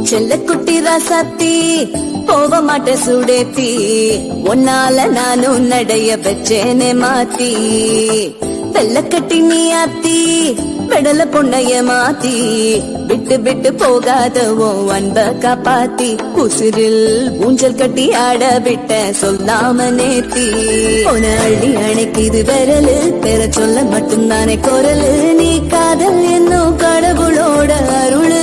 செல்ல குட்டி ராசாத்தி போக மாட்ட சுடேத்தி ஒன்னால நானும் நடைய வச்சேனே மாத்தி வெள்ள கட்டி நீ ஆத்தி பெடல பொண்ணைய மாத்தி விட்டு விட்டு போகாதவோ அன்ப காப்பாத்தி உசிரில் ஊஞ்சல் கட்டி ஆட விட்ட சொல்லாம நேத்தி உன அள்ளி அணைக்குது விரலு பெற சொல்ல மட்டும்தானே குரலு நீ காதல் என்னும் கடவுளோட அருள்